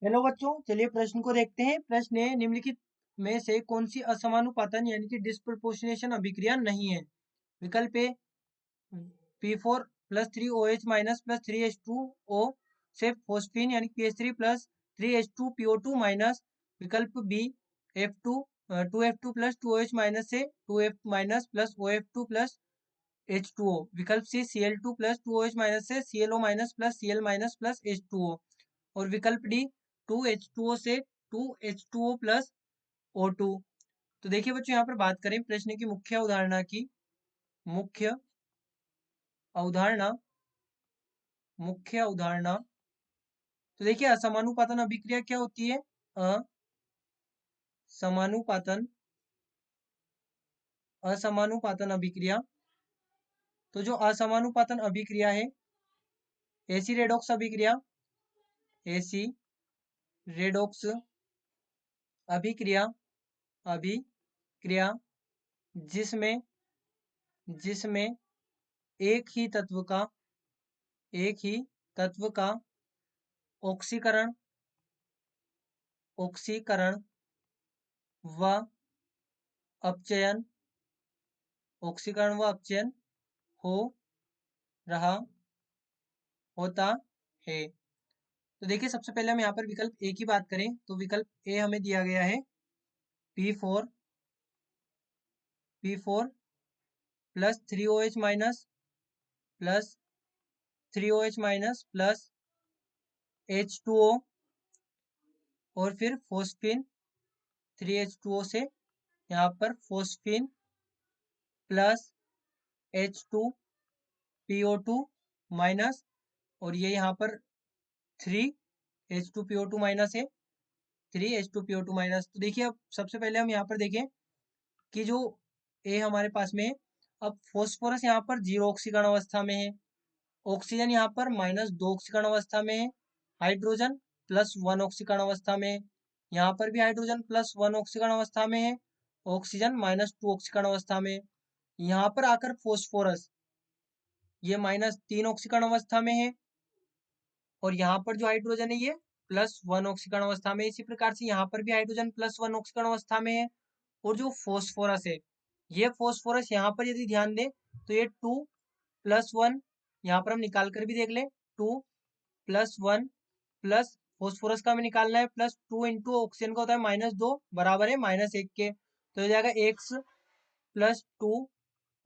Hello बच्चों, चलिए प्रश्न को देखते हैं। प्रश्न है, निम्नलिखित में से कौन सी असमानुपातन यानी कि डिस्प्रपोर्शनेशन अभिक्रिया नहीं है। विकल्प ए P4 plus 3OH minus plus 3H2O से फोस्फीन यानी कि PH3 प्लस 3H2PO2 माइनस। विकल्प B F2 2F2 plus 2OH minus से 2F minus plus OF2 plus H2O। विकल्प C Cl2 plus 2OH minus से ClO minus plus Cl minus plus H2O। और विकल्प D 2H2O से 2H2O plus O2। तो देखिए बच्चों, यहाँ पर बात करें प्रश्न की मुख्य अवधारणा मुख्य अवधारणा तो देखिए, असमानुपातन अभिक्रिया क्या होती है? असमानुपातन असमानुपातन अभिक्रिया। तो जो असमानुपातन अभिक्रिया है, एसी रेडॉक्स अभिक्रिया, एसी रेडॉक्स अभिक्रिया अभिक्रिया जिसमें जिसमें एक ही तत्व का ऑक्सीकरण व अपचयन हो रहा होता है। तो देखिए, सबसे पहले हम यहाँ पर विकल्प ए की बात करें तो विकल्प ए हमें दिया गया है P4 plus 3OH minus plus H2O और फिर फोस्फीन 3H2O से यहाँ पर फोस्फीन प्लस H2PO2 माइनस, और ये यहाँ पर 3H2PO2 माइनस है, 3H2PO2 माइनस। तो देखिए, अब सबसे पहले हम यहाँ पर देखें कि जो ए हमारे पास में है, अब फोस्फोरस यहाँ पर 0 ऑक्सीकरण अवस्था में है, ऑक्सीजन यहाँ पर -2 ऑक्सीकरण अवस्था में है, हाइड्रोजन +1 ऑक्सीकरण अवस्था में है, यहाँ पर भी हाइड्रोजन +1 ऑक्सीकरण अवस्था में है, ऑक्सीजन -2 ऑक्सीकरण अवस्था में है। यहाँ पर आकर फोस्फोरस ये -3 ऑक्सीकरण अवस्था में है, और यहाँ पर जो हाइड्रोजन है ये +1 ऑक्सीकरण अवस्था में है। इसी प्रकार से यहाँ पर भी हाइड्रोजन +1 ऑक्सीकरण अवस्था में है। और जो फोस्फोरस है, ये फोस्फोरस यहाँ पर यदि ध्यान दें तो ये 2+1, यहाँ पर हम निकाल कर भी देख लें, 2+1 प्लस फोस्फोरस का हमें निकालना है, +2 इंटू ऑक्सीजन का होता है -2 बराबर है -1 के। तो हो जाएगा x +2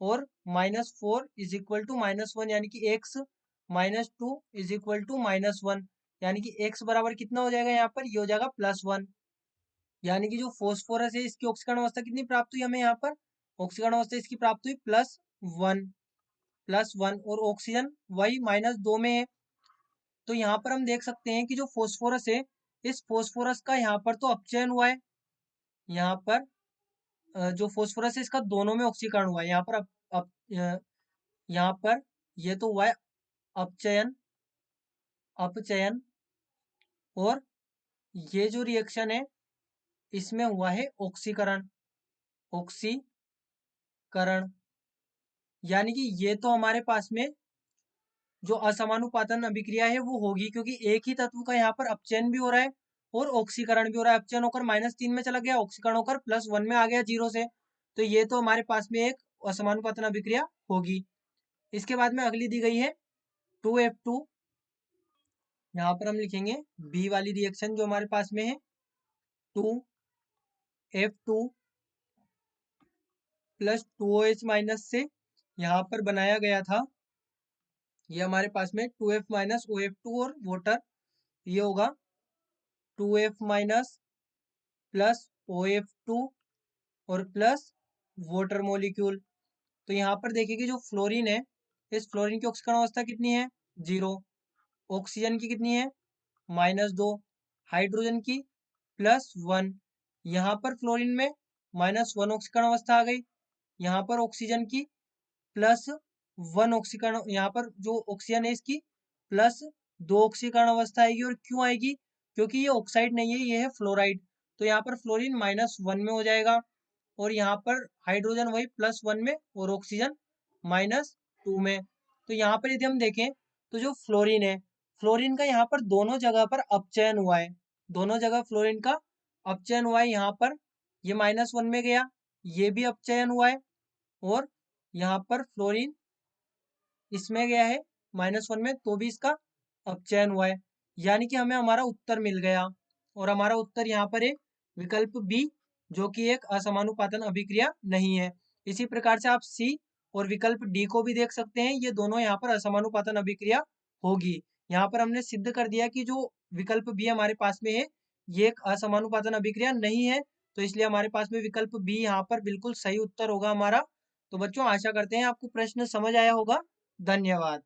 और -4 इज इक्वल टू -1, यानी कि x -2 इज इक्वल टू -1, यानी कि x बराबर कितना हो जाएगा? यहाँ पर ये हो जाएगा +1। यानी कि जो फोस्फोरस है इसकी ऑक्सीकरण अवस्था कितनी प्राप्त हुई हमें? यहाँ पर ऑक्सीकरण अवस्था इसकी प्राप्त हुई +1 और ऑक्सीजन वही -2 में है। तो यहाँ पर हम देख सकते हैं कि जो फोस्फोरस है, इस फोस्फोरस का यहाँ पर तो अपचयन हुआ है। यहाँ पर जो फोस्फोरस है इसका दोनों में ऑक्सीकरण हुआ है। यहाँ पर यहाँ पर ये तो हुआ है अपचयन और ये जो रिएक्शन है इसमें हुआ है ऑक्सीकरण। यानी कि ये तो हमारे पास में जो असमानुपातन अभिक्रिया है वो होगी, क्योंकि एक ही तत्व का यहाँ पर अपचयन भी हो रहा है और ऑक्सीकरण भी हो रहा है। अपचयन होकर -3 में चला गया, ऑक्सीकरण होकर +1 में आ गया 0 से, तो ये तो हमारे पास में एक असमानुपातन अभिक्रिया होगी। इसके बाद में अगली दी गई है 2F2। यहाँ पर हम लिखेंगे बी वाली रिएक्शन जो हमारे पास में है, 2F2 प्लस 2OH माइनस से यहाँ पर बनाया गया था, ये हमारे पास में 2F माइनस OF2 और वाटर, ये होगा 2F माइनस प्लस OF2 और प्लस वाटर मॉलिक्यूल। तो यहाँ पर देखिए कि जो फ्लोरीन है, इस फ्लोरीन की ऑक्सीकरण अवस्था कितनी है? 0। ऑक्सीजन की कितनी है? -2। हाइड्रोजन की +1। यहाँ पर फ्लोरीन में -1 ऑक्सीकरण अवस्था आ गई, यहाँ पर ऑक्सीजन की +1 ऑक्सीकरण, यहाँ पर जो ऑक्सीजन है इसकी +2 ऑक्सीकरण अवस्था आएगी। और क्यों आएगी? क्योंकि ये ऑक्साइड नहीं है, ये है फ्लोराइड। तो यहाँ पर फ्लोरीन -1 में हो जाएगा, और यहाँ पर हाइड्रोजन वही +1 में और ऑक्सीजन -2 में। तो यहाँ पर यदि हम देखें तो जो फ्लोरीन है, फ्लोरीन का यहाँ पर दोनों जगह पर अपचयन हुआ है। दोनों जगह फ्लोरीन का अपचयन हुआ है। यहाँ पर ये -1 में गया, ये भी अपचयन हुआ है, और यहाँ पर फ्लोरीन इसमें गया है -1 में, तो भी इसका अपचयन हुआ है। यानी कि हमें हमारा उत्तर मिल गया, और हमारा उत्तर यहाँ पर है विकल्प बी, जो कि एक असमानुपातन अभिक्रिया नहीं है। इसी प्रकार से आप सी और विकल्प डी को भी देख सकते हैं, ये दोनों यहाँ पर असमानुपातन अभिक्रिया होगी। यहाँ पर हमने सिद्ध कर दिया कि जो विकल्प बी हमारे पास में है, ये एक असमानुपातन अभिक्रिया नहीं है, तो इसलिए हमारे पास में विकल्प बी यहाँ पर बिल्कुल सही उत्तर होगा हमारा। तो बच्चों, आशा करते हैं आपको प्रश्न समझ आया होगा। धन्यवाद।